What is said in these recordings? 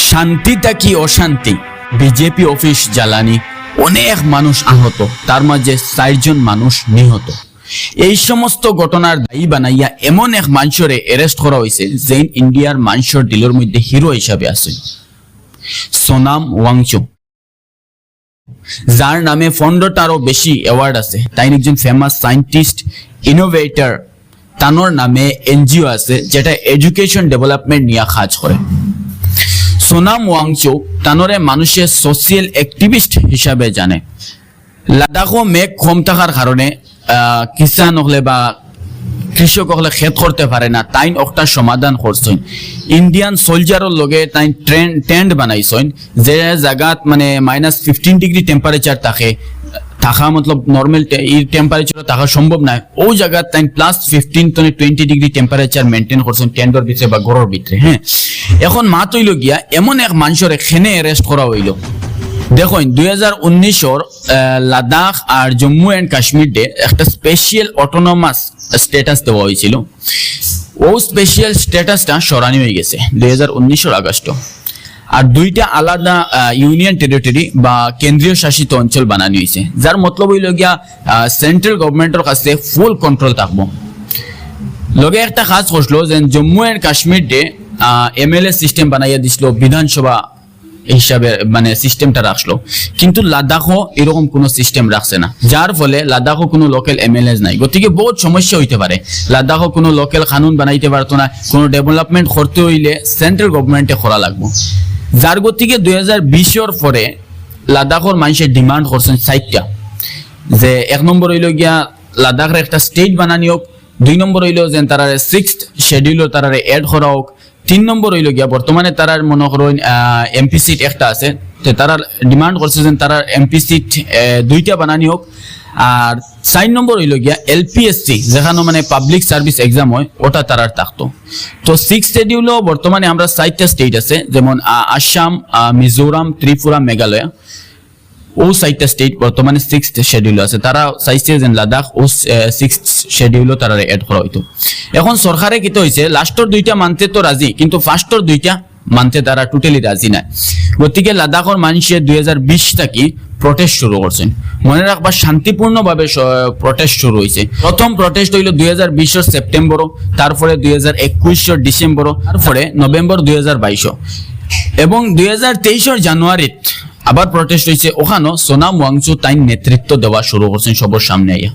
শান্তিটা কি অশান্তি, বিজেপি অফিস জ্বালানি, অনেক মানুষ আহত, তার মাঝে 4 জন মানুষ নিহত। এই সমস্ত ঘটনার দায়ী বানাইয়া এমন এক মানুষরে অ্যারেস্ট করা হয়েছে যে ইন্ডিয়ার মানুষের দিলের মধ্যে হিরো হিসাবে আছে, সোনাম ওয়াংচুক, যার নামে 15টারও বেশি অ্যাওয়ার্ড আছে। তাই একজন ফেমাস সায়েন্টিস্ট, ইনোভেটর, তানোর নামে এনজিও আছে যেটা এডুকেশন ডেভেলপমেন্ট নিয়ে কাজ করে। সোনাম ওয়াংচুক তানোরে মানুষের সোশিয়াল অ্যাক্টিভিস্ট হিসাবে জানে। লাদাখও মেঘ কম থাকার কারণে কিষান হলে বা কৃষক হলে খেত করতে পারে না, তাই একটা সমাধান করছেন। ইন্ডিয়ান সোলজারের লগে তাই টেন্ট বানাইছেন যে জায়গাত মানে -15 ডিগ্রি টেম্পারেচার থাকা মতলব নর্মাল টেম্পারেচার থাকা সম্ভব নয়, ও জায়গা তাই +15 to 20 ডিগ্রি টেম্পারেচার মেনটেন করছেন টেন্টর ভিতরে বা ঘরের ভিতরে। হ্যাঁ, এখন মাত হইল গিয়া এমন এক মানুষের এখানে অ্যারেস্ট করা হইল। দেখুন 2019 লাদাখ আর জম্মু এন্ড কাশ্মীর ডে একটা স্পেশাল অটোনমাস স্ট্যাটাস দেওয়া হয়েছিল। ও স্পেশাল স্ট্যাটাসটা সরানি হয়ে গেছে 2019 আগস্ট। আর 2টা আলাদা ইউনিয়ন টেরিটরি বা কেন্দ্রীয় শাসিত অঞ্চল বানানো হয়েছে, যার মতলব হইল গিয়া সেন্ট্রাল গভর্নমেন্টের কাছে ফুল কন্ট্রোল থাকবো। লগে একটা কাজ করছিল যে জম্মু এন্ড কাশ্মীর ডে MLA সিস্টেম বানাইয়া দিছিল, বিধানসভা হিসাবে মানে সিস্টেমটা রাখলো, কিন্তু লাদাখও এরকম কোনো সিস্টেম রাখছে না, যার ফলে লাদাখও কোনো লোকাল MLAs নাই। গতিকে বহুত সমস্যা হইতে পারে। লাদাখও কোনো লোকাল কানুন বানাইতে পারতো না, কোনো ডেভেলপমেন্ট করতে হইলে সেন্ট্রাল গভর্নমেন্টে করা লাগবো। যার গতিকে 2020 পরে লাদাখর মানুষের ডিমান্ড করছেন 4টা, যে 1 নম্বর হইল গিয়া লাদাখের একটা স্টেট বানানি হোক, 2 নম্বর হইল যে তারা 6th শিডিউল তারা এড করা হোক, 3 নম্বর হইল গিয়া বর্তমানে তারা মনে করেন MP সিট একটা আছে, তো তারা ডিমান্ড করছে যে তারা MP সিট 2টা বানানি হোক। আর 4 নম্বর হইল গিয়া LPSC যেখানে মানে পাবলিক সার্ভিস এক্সাম হয় ওটা তারা থাকতো। তো 6th শিডিউলও বর্তমানে আমরা 4টা স্টেট আছে, যেমন আসাম, মিজোরাম, ত্রিপুরা, মেঘালয়। ও 4টা স্টেট বর্তমানে 6th শিডিউল আছে। তারা চাইছে যে লাদাখ ও 6th শিডিউলও তারা এড করা হইতো। এখন সরকারে কি হয়েছে, লাস্টের 2টা মানতে তো রাজি, কিন্তু ফার্স্টের 2টা মানতে তারা টোটালি রাজি নাই। গতিকে লাদাখের মানুষে 2020 থেকে প্রটেস্ট শুরু করছেন। মনে রাখবা শান্তিপূর্ণভাবে প্রটেস্ট শুরু হয়েছে। প্রথম প্রটেস্ট হইল 2020 সেপ্টেম্বর, তারপরে 2021 ডিসেম্বর, তারপরে নভেম্বর 2022 এবং 2023 জানুয়ারিত আবার প্রটেস্ট হয়েছে। ওখানেও সোনাম ওয়াংচুক তাই নেতৃত্ব দেওয়া শুরু করছেন সবার সামনে আইয়া।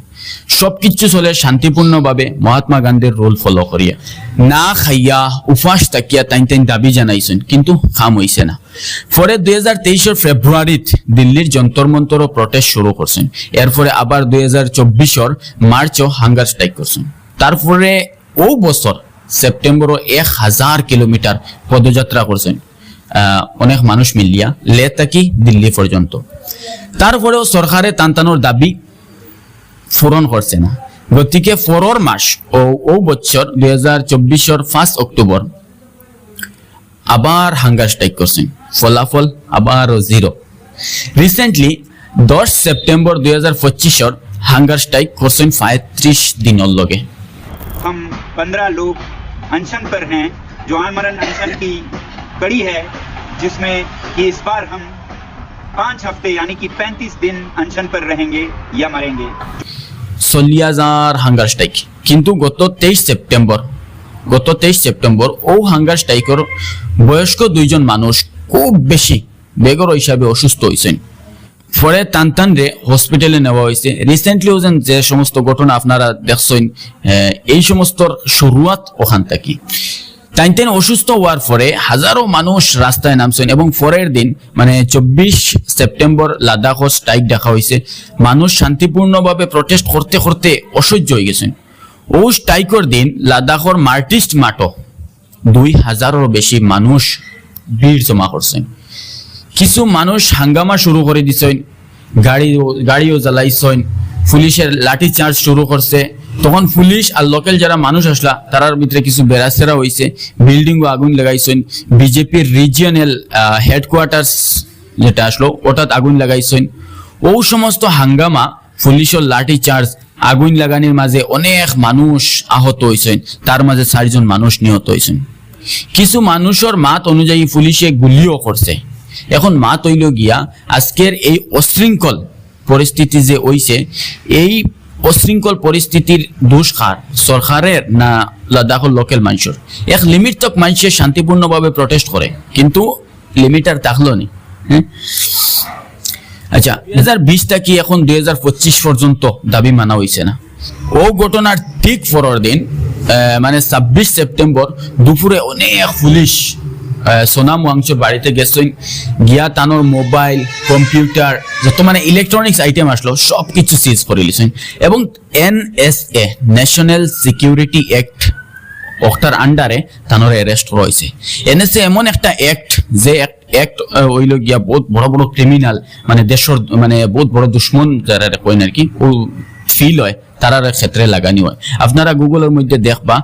সবকিছু চলে শান্তিপূর্ণভাবে মহাত্মা গান্ধীর রুল ফলো করিয়া, না খাইয়া উপাস থাকিয়া তাই দাবি জানাইছেন, কিন্তু কাম হইছে না। পরে 2023 ফেব্রুয়ারিত দিল্লির যন্তর মন্তরও প্রটেস্ট শুরু করছেন। এরপরে আবার 2024 মার্চও হাঙ্গার স্ট্রাইক করছেন। তারপরে ও বছর সেপ্টেম্বরও 1000 কিলোমিটার পদযাত্রা করছেন অনেক মানুষ মিলিয়া, লে থাকি দিল্লি পর্যন্ত। তারপরেও সরকারে টানটানোর দাবি পূরণ করছে না। গতিকে 4 মাস ও বছর 2024 1 অক্টোবর আবার হাঙ্গার স্ট্রাইক করছেন, ফলাফল আবার 0। রিসেন্টলি 10 সেপ্টেম্বর 2025 হাঙ্গার স্ট্রাইক করছেন 35 দিনের লগে। हम 15 लोग अनशन पर हैं, जो आमरण अनशन की कड़ी है, जिसमें कि इस बार हम 5 हफ्ते यानी कि 35 दिन अनशन पर रहेंगे या मरेंगे। 40,000 হাঙ্গার স্ট্রাইক, কিন্তু গত 23 সেপ্টেম্বর ও হাঙ্গার স্ট্রাইকের বয়স্ক 2 জন মানুষ খুব বেশি বেগর হিসাবে অসুস্থ হয়েছেন। পরে টান রে হসপিটালে নেওয়া হয়েছে। রিসেন্টলি যে সমস্ত ঘটনা আপনারা দেখছেন, এই সমস্ত শুরুয়াত ওখান থেকে। টাইন অসুস্থ হওয়ার পরে হাজারো মানুষ রাস্তায় নামছেন এবং পরের দিন মানে 24 সেপ্টেম্বর লাদাখও স্ট্রাইক দেখা হয়েছে। মানুষ শান্তিপূর্ণভাবে প্রটেস্ট করতে করতে অসহ্য হয়ে গেছেন। ও স্ট্রাইকের দিন লাদাখের মার্টিস্ট মাঠও 2000-এরও বেশি মানুষ ভিড় জমা করছেন। কিছু মানুষ হাঙ্গামা শুরু করে দিছেন, গাড়িও জ্বালাইছেন, পুলিশের লাঠি চার্জ শুরু করছে। তখন পুলিশ আর লোকাল যারা মানুষ আসলা তারার ভিতরে কিছু বেড়াচেরা হয়েছে, বিল্ডিংও আগুন লাগাইছেন। বিজেপির রিজিয়নাল হেডকোয়ার্টার্স যেটা আসলো ওটাত আগুন লাগাইছেন। ও সমস্ত হাঙ্গামা, পুলিশের লাঠি চার্জ, আগুন লাগানির মাঝে অনেক মানুষ আহত হয়েছেন, তার মাঝে 4 জন মানুষ নিহত হয়েছেন। কিছু মানুষের মাত অনুযায়ী পুলিশে গুলিও করছে। এখন মাত হইল গিয়া আজকের এই অশৃঙ্খল পরিস্থিতি যে হইছে, এই অশৃঙ্খল পরিস্থিতির দোষ কার, সরকারের না লাদাখের লোকাল মানুষের? এক লিমিট তক মানুষের শান্তিপূর্ণভাবে প্রটেস্ট করে, কিন্তু লিমিট আর থাকলো নি। আচ্ছা, 2020 থেকে এখন 2025 পর্যন্ত দাবি মানা হয়েছে না। ও ঘটনার ঠিক পরের দিন মানে 26 সেপ্টেম্বর দুপুরে অনেক পুলিশ সোনাম ওয়াংচুর বাড়িতে গেছেন, গিয়া তানোর মোবাইল, কম্পিউটার, যত মানে ইলেকট্রনিক্স আইটেম আসলো সব কিছু সিজ করে লিছেন। এবং NSA ন্যাশনাল সিকিউরিটি অ্যাক্ট ওটার আন্ডারে তানোর অ্যারেস্ট রয়েছে। NSA এমন একটা অ্যাক্ট, যে অ্যাক্ট হইল গিয়া বহুত বড় বড় ক্রিমিনাল, মানে দেশের মানে বহুত বড় দুশ্মন যারা কইন আর কি, ও ফিল হয় তারার ক্ষেত্রে লাগানি হয়। আপনারা গুগলের মধ্যে দেখবা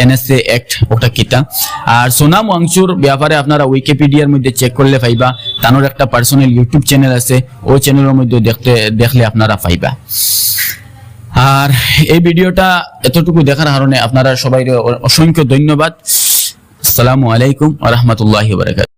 NSA অ্যাক্ট ওটা কিতা। আর সোনাম ওয়াংচুর ব্যাপারে আপনারা উইকিপিডিয়ার মধ্যে চেক করলে পাইবা, তানোর একটা পার্সোনাল ইউটিউব চ্যানেল আছে, ওই চ্যানেলের মধ্যে দেখলে আপনারা পাইবা। আর এই ভিডিওটা এতটুকু দেখার কারণে আপনারা সবাই অসংখ্য ধন্যবাদ। আসসালামু আলাইকুম ওয়া রাহমাতুল্লাহি ওয়া বারাকাতুহু।